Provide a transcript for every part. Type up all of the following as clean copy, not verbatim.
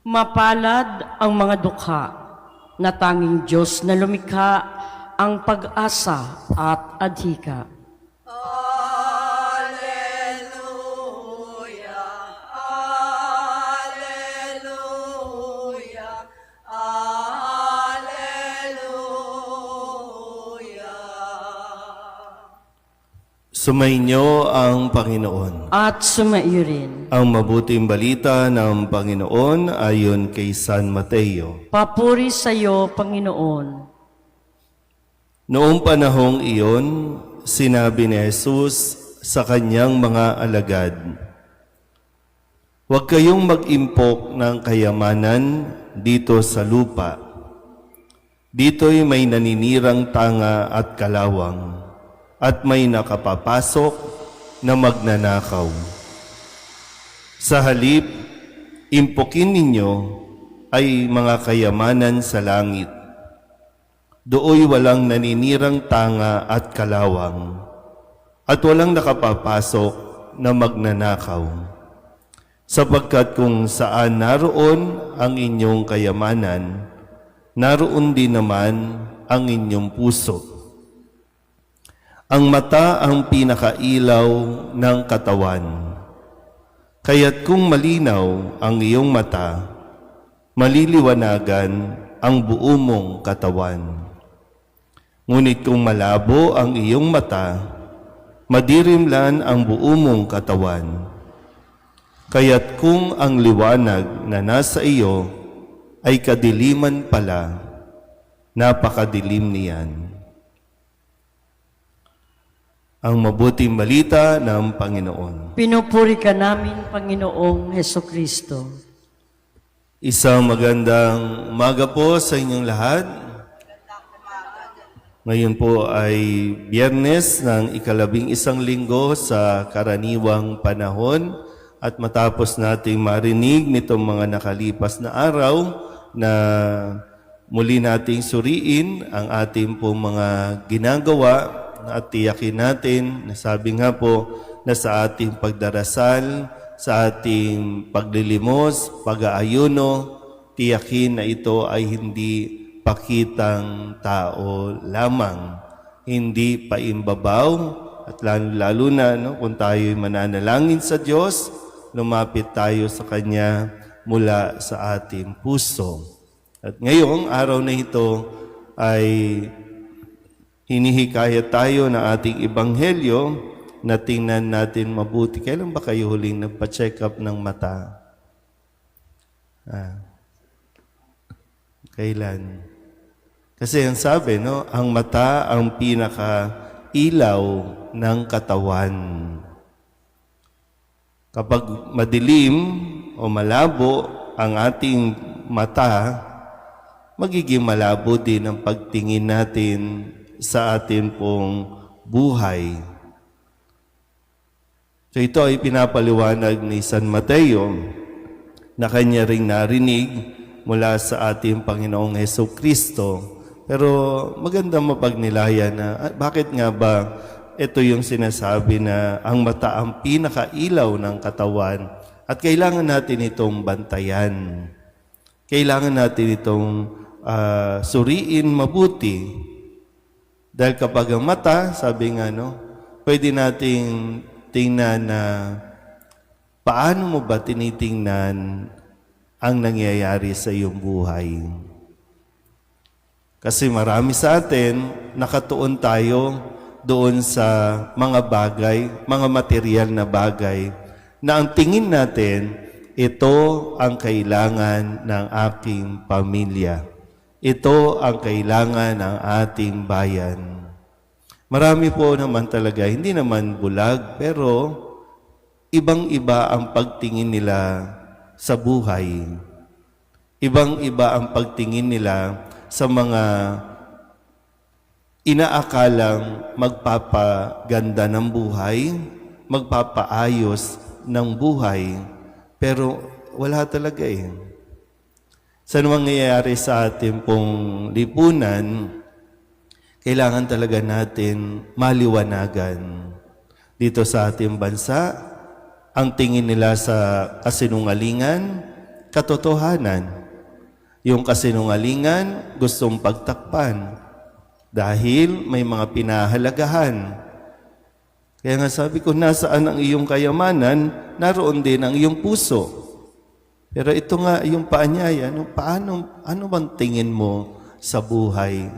Mapalad ang mga dukha na tanging Diyos na lumikha ang pag-asa at adhika. Alleluia, Alleluia, Alleluia. Sumainyo ang Panginoon. At sumaiyo rin. Ang mabuting balita ng Panginoon ayon kay San Mateo. Papuri sa iyo, Panginoon. Noong panahong iyon, sinabi ni Jesus sa kanyang mga alagad, "Huwag kayong mag-impok ng kayamanan dito sa lupa. Dito'y may naninirang tanga at kalawang, at may nakapapasok na magnanakaw. Sa halip, impokin ninyo ay mga kayamanan sa langit. Dooy walang naninirang tanga at kalawang, at walang nakapapasok na magnanakaw. Sapagkat kung saan naroon ang inyong kayamanan, naroon din naman ang inyong puso. Ang mata ang pinakailaw ng katawan. Kaya't kung malinaw ang iyong mata, maliliwanagan ang buo mong katawan. Ngunit kung malabo ang iyong mata, madirimlan ang buo mong katawan. Kaya't kung ang liwanag na nasa iyo ay kadiliman pala, napakadilim niyan." Ang mabuting balita ng Panginoon. Pinupuri ka namin, Panginoong Hesukristo. Isang magandang umaga po sa inyong lahat. Ngayon po ay Biyernes ng ika-11 linggo sa karaniwang panahon at matapos nating marinig nitong mga nakalipas na araw na muli nating suriin ang ating pong mga ginagawa at tiyakin natin, nasabi nga po, na sa ating pagdarasal, sa ating paglilimos, pag-aayuno, tiyakin na ito ay hindi pakitang tao lamang, hindi paimbabaw, at lalo na kung tayo'y mananalangin sa Diyos, lumapit tayo sa Kanya mula sa ating puso. At ngayong araw na ito ay hinihikayat tayo na ating ebanghelyo na tingnan natin mabuti. Kailan ba kayo huling nagpa-check up ng mata? Kailan? Kasi ang sabi, no, ang mata ang pinaka-ilaw ng katawan. Kapag madilim o malabo ang ating mata, magiging malabo din ang pagtingin natin sa atin pong buhay. So ito ay pinapaliwanag ni San Mateo na kanya ring narinig mula sa ating Panginoong Hesukristo. Pero maganda mapagnilayan na bakit nga ba ito yung sinasabi na ang mata ang pinakailaw ng katawan at kailangan natin itong bantayan. Kailangan natin itong suriin mabuti. Dahil kapag ang mata, sabi nga, pwede nating tingnan na paano mo ba tinitingnan ang nangyayari sa iyong buhay. Kasi marami sa atin, nakatuon tayo doon sa mga bagay, mga material na bagay, na ang tingin natin, ito ang kailangan ng aking pamilya. Ito ang kailangan ng ating bayan. Marami po naman talaga, hindi naman bulag, pero ibang-iba ang pagtingin nila sa buhay. Ibang-iba ang pagtingin nila sa mga inaakalang magpapaganda ng buhay, magpapaayos ng buhay, pero wala talaga eh. Sa nangyayari sa ating pong lipunan, kailangan talaga natin maliwanagan. Dito sa ating bansa, ang tingin nila sa kasinungalingan, katotohanan. Yung kasinungalingan, gustong pagtakpan dahil may mga pinahalagahan. Kaya nga sabi ko, nasaan ang iyong kayamanan, naroon din ang iyong puso. Pero ito nga yung paanyaya, ano bang tingin mo sa buhay?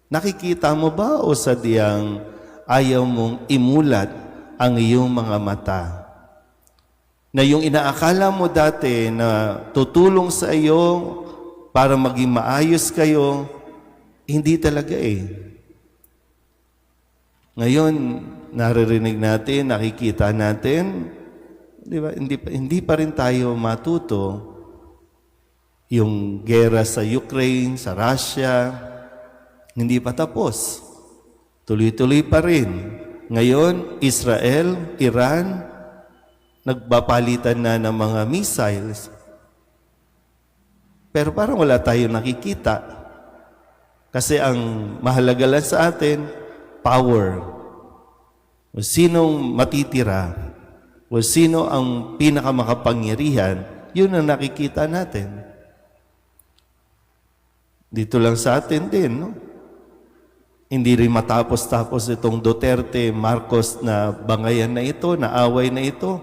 Nakikita mo ba o sadyang ayaw mong imulat ang iyong mga mata? Na yung inaakala mo dati na tutulong sa iyo para maging maayos kayo, hindi talaga eh. Ngayon, naririnig natin, nakikita natin, di ba? Hindi pa rin tayo matuto. Yung gera sa Ukraine, sa Russia, hindi pa tapos. Tuloy-tuloy pa rin. Ngayon, Israel, Iran, nagbapalitan na ng mga missiles. Pero parang wala tayo nakikita. Kasi ang mahalaga lang sa atin, power. O sinong matitira, o sino ang pinakamakapangyarihan, yun ang nakikita natin. Dito lang sa atin din, no? Hindi rin matapos-tapos itong Duterte, Marcos na bangayan na ito, na away na ito.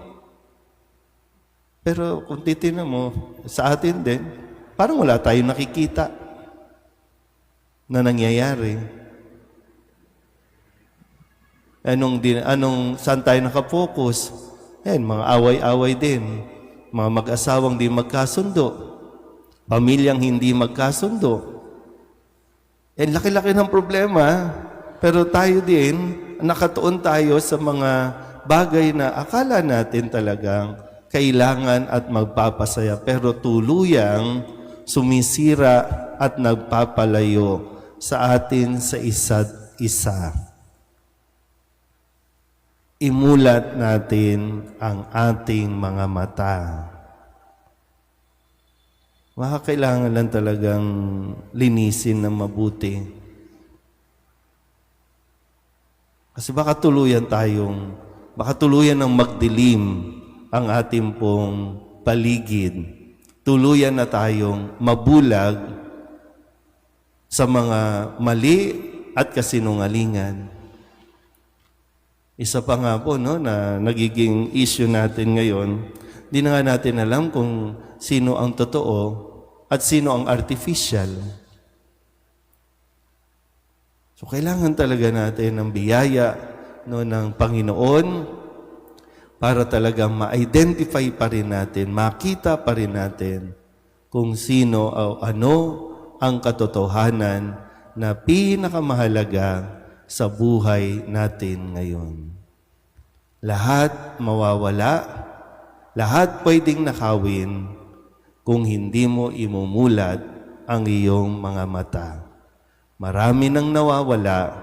Pero kung titignan mo, sa atin din, parang wala tayong nakikita na nangyayari. Saan tayo nakafocus? Mga away-away din. Mga mag-asawang di magkasundo. Pamilyang hindi magkasundo. Laki-laki ng problema. Pero tayo din, nakatuon tayo sa mga bagay na akala natin talagang kailangan at magpapasaya. Pero tuluyang sumisira at nagpapalayo sa atin sa isa't isa. Imulat natin ang ating mga mata. Kailangan lang talagang linisin ng mabuti. Kasi baka tuluyan ng magdilim ang ating pong paligid. Tuluyan na tayong mabulag sa mga mali at kasinungalingan. Isa pa nga po, no, na nagiging issue natin ngayon, di na nga natin alam kung sino ang totoo at sino ang artificial. So kailangan talaga natin ng biyaya, no, ng Panginoon para talagang ma-identify pa rin natin, makita pa rin natin kung sino o ano ang katotohanan na pinakamahalaga sa buhay natin ngayon. Lahat mawawala, lahat pwedeng nakawin kung hindi mo imumulat ang iyong mga mata. Marami nang nawawala,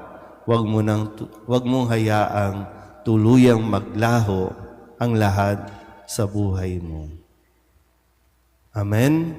wag mong hayaang tuluyang maglaho ang lahat sa buhay mo. Amen?